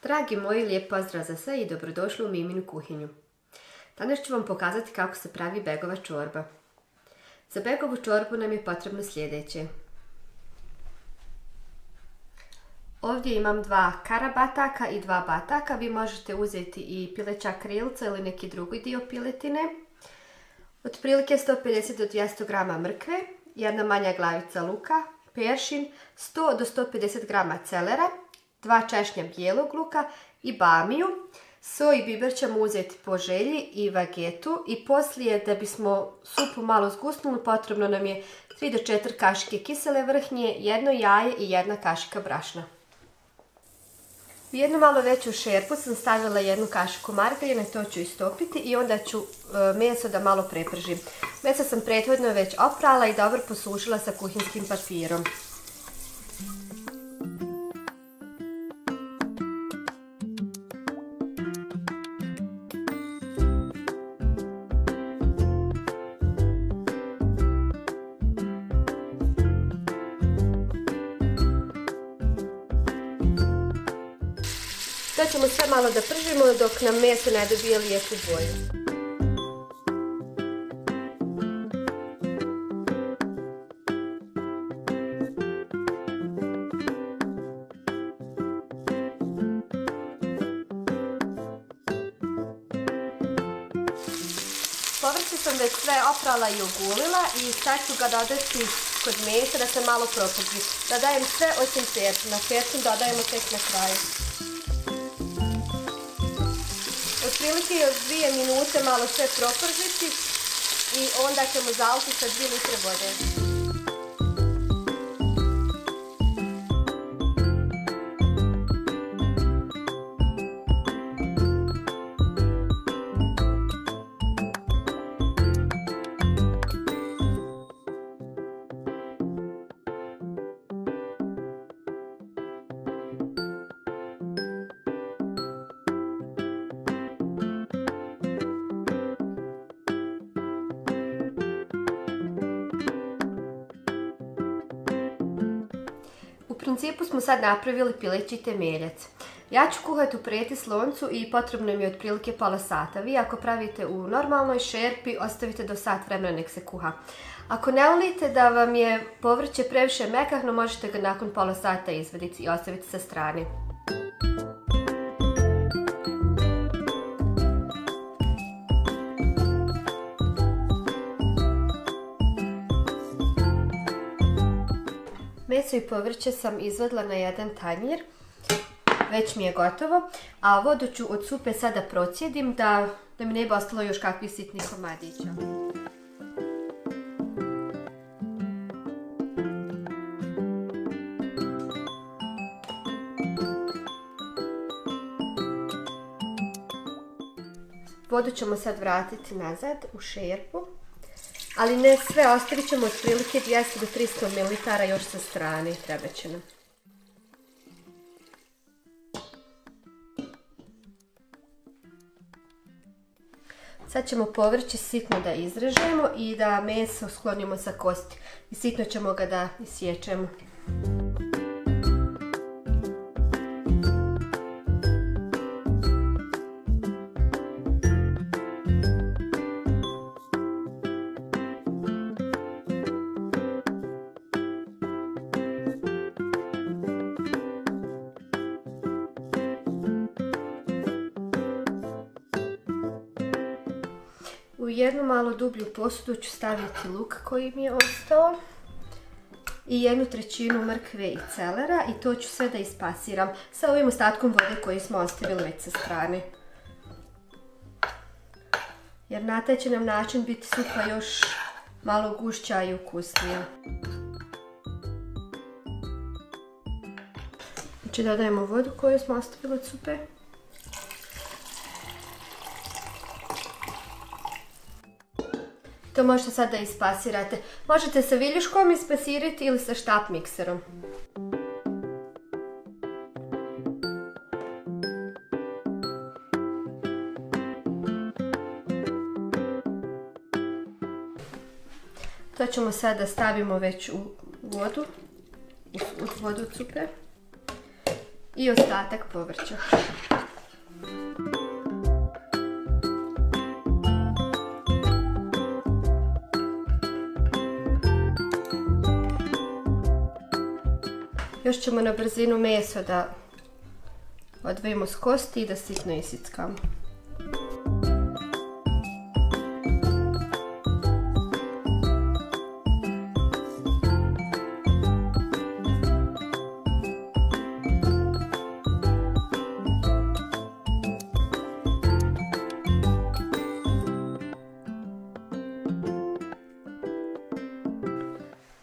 Dragi moji, lijep pozdrav za sve i dobrodošli u Miminu kuhinju. Danas ću vam pokazati kako se pravi begova čorba. Za begovu čorbu nam je potrebno sljedeće. Ovdje imam 2 kara bataka i 2 bataka. Vi možete uzeti i pileća krilca ili neki drugi dio piletine. Otprilike 150 do 200 g mrkve, jedna manja glavica luka, peršin, 100 do 150 g celera, 2 češnja bijelog luka i bamiju. So i biber ćemo uzeti po želji i vagetu i poslije da bismo supu malo zgusnuli potrebno nam je 3 do 4 kašike kisele vrhnje, 1 jaje i 1 kašika brašna. U jednu malo veću šerpu sam stavila 1 kašiku margarina, to ću istopiti i onda ću meso da malo prepržim. Meso sam prethodno već oprala i dobro posušila sa kuhinskim papirom. Sad ćemo sve malo da pržimo dok nam meso ne dobije lijepu boju. Povrće sam već sve oprala i ogulila i sad ću ga dodati kod mesa da se malo proprži. Dodajem sve osim perčina. Perčin dodajemo tek na kraju. Otprilike još 2 minute malo sve propržiti i onda ćemo zaliti sa 2 litre vode. U principu smo sad napravili pileći temeljac. Ja ću kuhati u preti sloncu i potrebno mi je otprilike pola sata. Vi ako pravite u normalnoj šerpi, ostavite do sat vremena nek se kuha. Ako ne volite da vam je povrće previše mekahno, možete ga nakon pola sata izvaditi i ostaviti sa strane. Meso i povrće sam izvadila na jedan tanjir, već mi je gotovo, a vodu ću od supe sada procijedim da mi ne bi ostalo još kakvih sitnih komadića. Vodu ćemo sad vratiti nazad u šerpu. Ali ne sve, ostavit ćemo otprilike 200 do 300 ml još sa strane, treba će nam. Sad ćemo povrće sitno da izrežemo i da meso sklonimo sa kosti. I sitno ćemo ga da isječemo. U jednu malo dublju posudu ću staviti luk koji mi je ostao i 1/3 mrkve i celera i to ću sve da ispasiram sa ovim ostatkom vode koji smo ostavili već sa strane. Jer na taj će nam način biti supa još malo gušća i ukusnija. Znači dodajemo vodu koju smo ostavili od supe. To možete sad da ispasirate. Možete sa viljuškom ispasirati ili sa štap mikserom. To ćemo sad da stavimo već u vodu, u vodu cupe. i ostatak povrća. Još ćemo na brzinu meso da odvojimo s kosti i da sitno isickamo.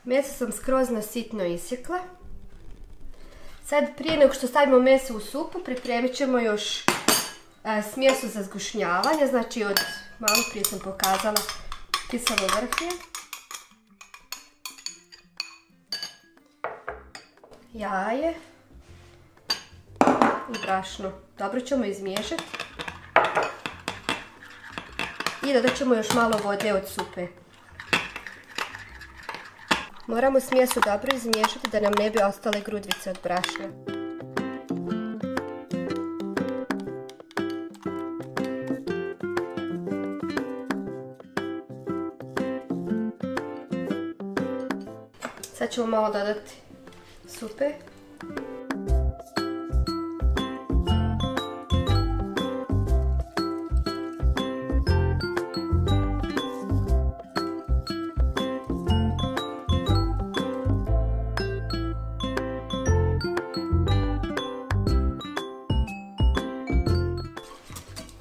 Meso sam skroz na sitno isjekla. Sad prije nego što stavimo meso u supu pripremit ćemo još smjesu za zgušnjavanje, znači od malo prije sam pokazala kiselo vrhnje, jaje i brašno. Dobro ćemo izmiješati i dodat ćemo još malo vode od supe. Moramo smjesu dobro izmiješati da nam ne bi ostale grudvice od brašna. Sad ćemo malo dodati supe.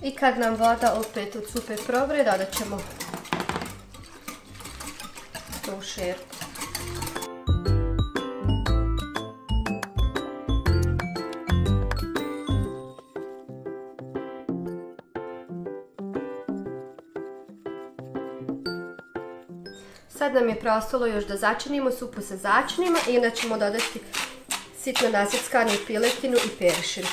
I kad nam voda opet od supe provre, dodat ćemo to u šerpu. Sad nam je preostalo još da začinimo supu sa začinima i onda ćemo dodati sitno nasjeckanu piletinu i peršin.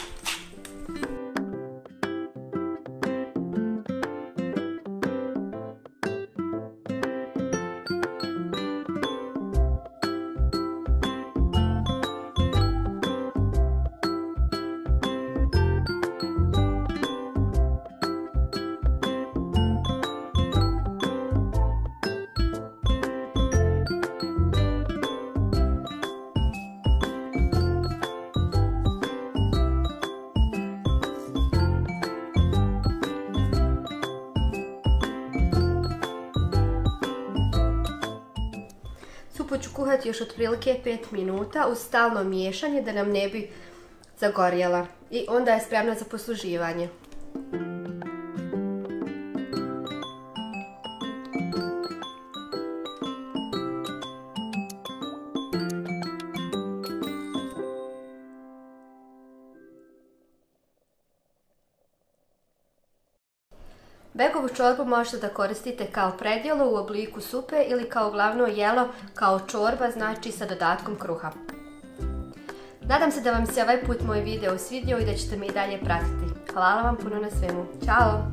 Supu ću kuhati još otprilike 5 minuta uz stalno miješanje da nam ne bi zagorjela i onda je spremna za posluživanje. Begovu čorbu možete da koristite kao predjelo u obliku supe ili kao glavno jelo kao čorba, znači sa dodatkom kruha. Nadam se da vam se ovaj put moj video svidio i da ćete me i dalje pratiti. Hvala vam puno na svemu. Ćao!